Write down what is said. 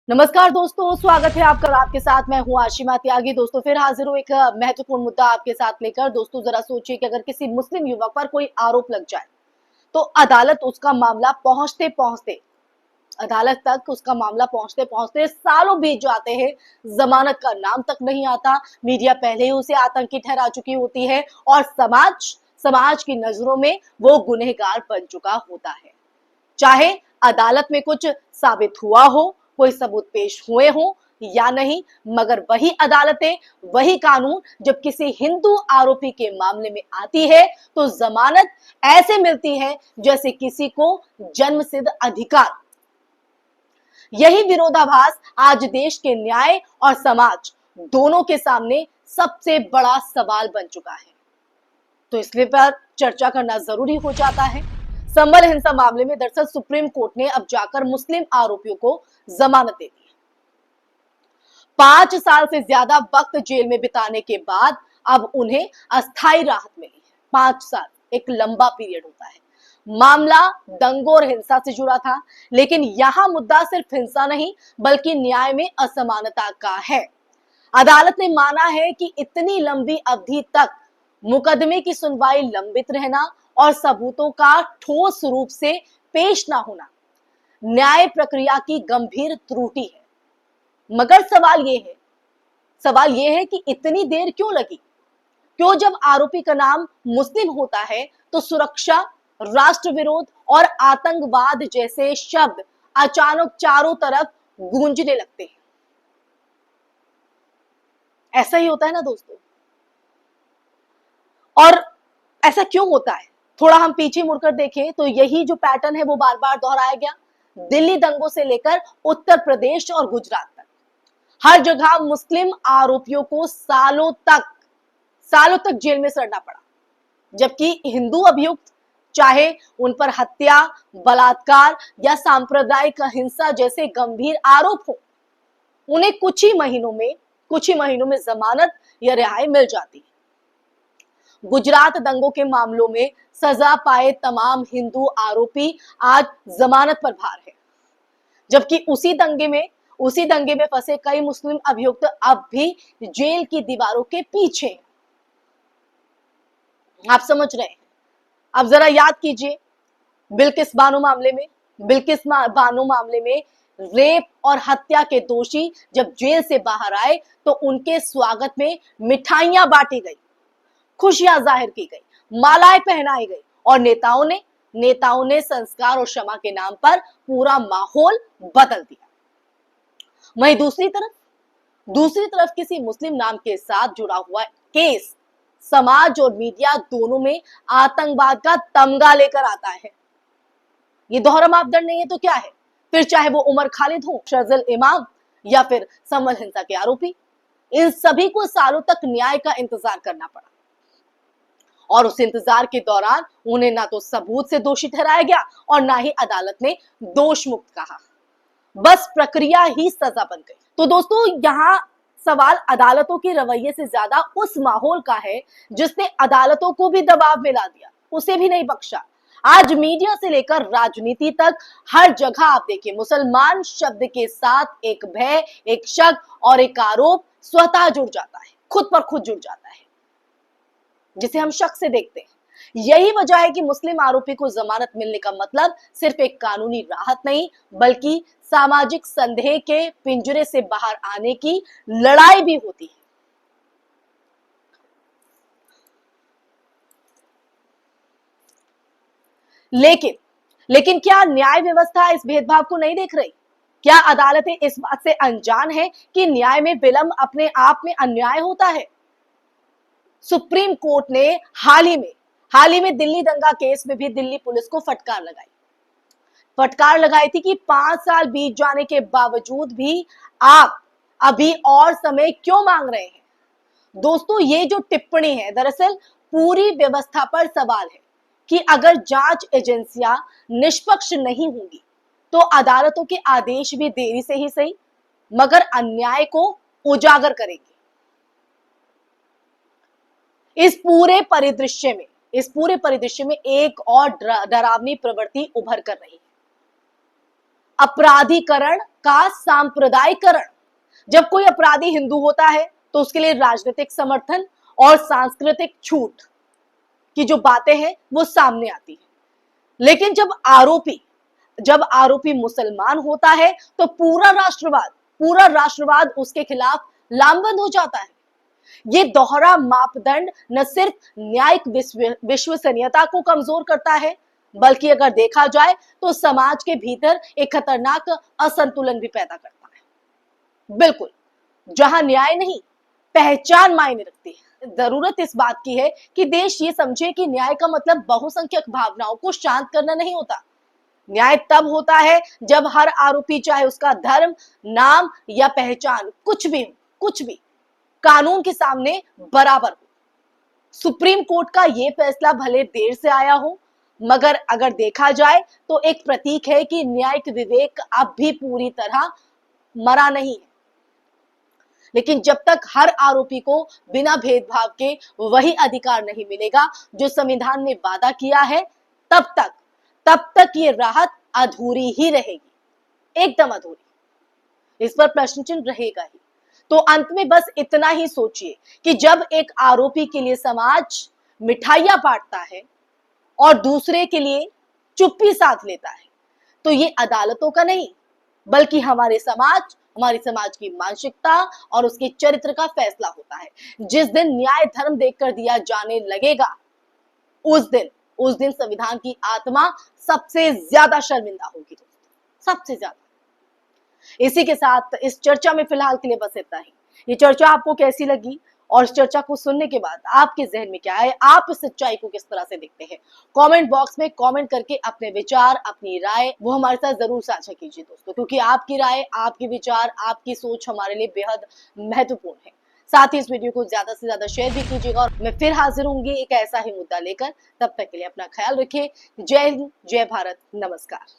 नमस्कार दोस्तों, स्वागत है आपका। आपके साथ मैं हूं आशिमा त्यागी। दोस्तों फिर हाजिर हूं एक महत्वपूर्ण मुद्दा आपके साथ लेकर। दोस्तों जरा सोचिए कि अगर किसी मुस्लिम युवक पर कोई आरोप लग जाए तो अदालत उसका मामला पहुंचते पहुंचते अदालत तक उसका मामला पहुंचते पहुंचते सालों बीत जाते हैं। जमानत का नाम तक नहीं आता। मीडिया पहले ही उसे आतंकी ठहरा चुकी होती है और समाज समाज की नजरों में वो गुनहगार बन चुका होता है। चाहे अदालत में कुछ साबित हुआ हो, कोई सबूत पेश हुए हो या नहीं, मगर वही अदालतें, वही कानून जब किसी हिंदू आरोपी के मामले में आती है तो जमानत ऐसे मिलती है जैसे किसी को जन्मसिद्ध अधिकार। यही विरोधाभास आज देश के न्याय और समाज दोनों के सामने सबसे बड़ा सवाल बन चुका है। तो इसलिए पर चर्चा करना जरूरी हो जाता है। संभल हिंसा मामले में दरअसल सुप्रीम कोर्ट ने अब जाकर मुस्लिम आरोपियों को जमानत दे दी है। 5 साल से ज्यादा वक्त जेल में बिताने के बाद अब उन्हें अस्थायी राहत मिली है। 5 साल एक लंबा पीरियड होता है। मामला दंगों और हिंसा से जुड़ा था, लेकिन यहां मुद्दा सिर्फ हिंसा नहीं बल्कि न्याय में असमानता का है। अदालत ने माना है कि इतनी लंबी अवधि तक मुकदमे की सुनवाई लंबित रहना और सबूतों का ठोस रूप से पेश ना होना न्याय प्रक्रिया की गंभीर त्रुटि है। मगर सवाल यह है कि इतनी देर क्यों लगी? क्यों जब आरोपी का नाम मुस्लिम होता है तो सुरक्षा, राष्ट्र विरोध और आतंकवाद जैसे शब्द अचानक चारों तरफ गूंजने लगते हैं? ऐसा ही होता है ना दोस्तों। और ऐसा क्यों होता है? थोड़ा हम पीछे मुड़कर देखें तो यही जो पैटर्न है वो बार बार दोहराया गया। दिल्ली दंगों से लेकर उत्तर प्रदेश और गुजरात तक हर जगह मुस्लिम आरोपियों को सालों तक जेल में सड़ना पड़ा, जबकि हिंदू अभियुक्त, चाहे उन पर हत्या, बलात्कार या सांप्रदायिक हिंसा जैसे गंभीर आरोप हो, उन्हें कुछ ही महीनों में जमानत या रिहाई मिल जाती है। गुजरात दंगों के मामलों में सजा पाए तमाम हिंदू आरोपी आज जमानत पर बाहर है, जबकि उसी दंगे में फंसे कई मुस्लिम अभियुक्त अब भी जेल की दीवारों के पीछे हैं। आप समझ रहे हैं? अब जरा याद कीजिए, बिल्किस बानो मामले में रेप और हत्या के दोषी जब जेल से बाहर आए तो उनके स्वागत में मिठाइयां बांटी गई, खुशियां जाहिर की गई, मालाएं पहनाई गई और नेताओं ने संस्कार और क्षमा के नाम पर पूरा माहौल बदल दिया। वहीं दूसरी तरफ किसी मुस्लिम नाम के साथ जुड़ा हुआ केस समाज और मीडिया दोनों में आतंकवाद का तमगा लेकर आता है। ये दोहरा मापदंड नहीं है तो क्या है? फिर चाहे वो उमर खालिद हो, शर्जिल इमाम या फिर संभल हिंसा के आरोपी, इन सभी को सालों तक न्याय का इंतजार करना पड़ा और उस इंतजार के दौरान उन्हें ना तो सबूत से दोषी ठहराया गया और ना ही अदालत ने दोष मुक्त कहा। बस प्रक्रिया ही सजा बन गई। तो दोस्तों यहाँ सवाल अदालतों के रवैये से ज्यादा उस माहौल का है जिसने अदालतों को भी दबाव में ला दिया, उसे भी नहीं बख्शा। आज मीडिया से लेकर राजनीति तक हर जगह आप देखिए, मुसलमान शब्द के साथ एक भय, एक शक और एक आरोप स्वतः जुड़ जाता है, खुद पर खुद जुड़ जाता है, जिसे हम शक से देखते हैं। यही वजह है कि मुस्लिम आरोपी को जमानत मिलने का मतलब सिर्फ एक कानूनी राहत नहीं बल्कि सामाजिक संदेह के पिंजरे से बाहर आने की लड़ाई भी होती है। लेकिन क्या न्याय व्यवस्था इस भेदभाव को नहीं देख रही? क्या अदालतें इस बात से अनजान है कि न्याय में विलंब अपने आप में अन्याय होता है? सुप्रीम कोर्ट ने हाल ही में दिल्ली दंगा केस में भी दिल्ली पुलिस को फटकार लगाई थी कि 5 साल बीत जाने के बावजूद भी आप अभी और समय क्यों मांग रहे हैं? दोस्तों ये जो टिप्पणी है दरअसल पूरी व्यवस्था पर सवाल है कि अगर जांच एजेंसियां निष्पक्ष नहीं होंगी तो अदालतों के आदेश भी देरी से ही सही मगर अन्याय को उजागर करेंगे। इस पूरे परिदृश्य में एक और डरावनी प्रवृत्ति उभर कर रही है। अपराधीकरण का सांप्रदायिकरण। जब कोई अपराधी हिंदू होता है तो उसके लिए राजनीतिक समर्थन और सांस्कृतिक छूट की जो बातें हैं वो सामने आती है। लेकिन जब आरोपी मुसलमान होता है तो पूरा राष्ट्रवाद उसके खिलाफ लामबंद हो जाता है। ये दोहरा मापदंड न सिर्फ न्यायिक विश्वसनीयता को कमजोर करता है, बल्कि अगर देखा जाए तो समाज के भीतर एक खतरनाक असंतुलन भी पैदा करता है। बिल्कुल, जहां न्याय नहीं, पहचान मायने रखती है। जरूरत इस बात की है कि देश ये समझे कि न्याय का मतलब बहुसंख्यक भावनाओं को शांत करना नहीं होता। न्याय तब होता है जब हर आरोपी, चाहे उसका धर्म, नाम या पहचान कुछ भी कानून के सामने बराबर हो। सुप्रीम कोर्ट का यह फैसला भले देर से आया हो, मगर अगर देखा जाए तो एक प्रतीक है कि न्यायिक विवेक अब भी पूरी तरह मरा नहीं है। लेकिन जब तक हर आरोपी को बिना भेदभाव के वही अधिकार नहीं मिलेगा जो संविधान ने वादा किया है, तब तक ये राहत अधूरी ही रहेगी, एकदम अधूरी। इस पर प्रश्न चिन्ह रहेगा ही। तो अंत में बस इतना ही सोचिए कि जब एक आरोपी के लिए समाज मिठाइयां बांटता है और दूसरे के लिए चुप्पी साध लेता है, तो ये अदालतों का नहीं, बल्कि हमारी समाज की मानसिकता और उसके चरित्र का फैसला होता है। जिस दिन न्याय धर्म देखकर दिया जाने लगेगा, उस दिन संविधान की आत्मा सबसे ज्यादा शर्मिंदा होगी दोस्तों, सबसे ज्यादा। इसी के साथ इस चर्चा में फिलहाल के लिए बस इतना ही। ये चर्चा आपको कैसी लगी और इस चर्चा को सुनने के बाद आपके जहन में क्या है, आप इस सच्चाई को किस तरह से देखते हैं, कमेंट बॉक्स में कमेंट करके अपने विचार, अपनी राय वो हमारे साथ जरूर साझा कीजिए दोस्तों, क्योंकि आपकी राय, आपके विचार, आपकी सोच हमारे लिए बेहद महत्वपूर्ण है। साथ ही इस वीडियो को ज्यादा से ज्यादा शेयर भी कीजिएगा और मैं फिर हाजिर होंगी एक ऐसा ही मुद्दा लेकर। तब तक के लिए अपना ख्याल रखिए। जय हिंद, जय भारत, नमस्कार।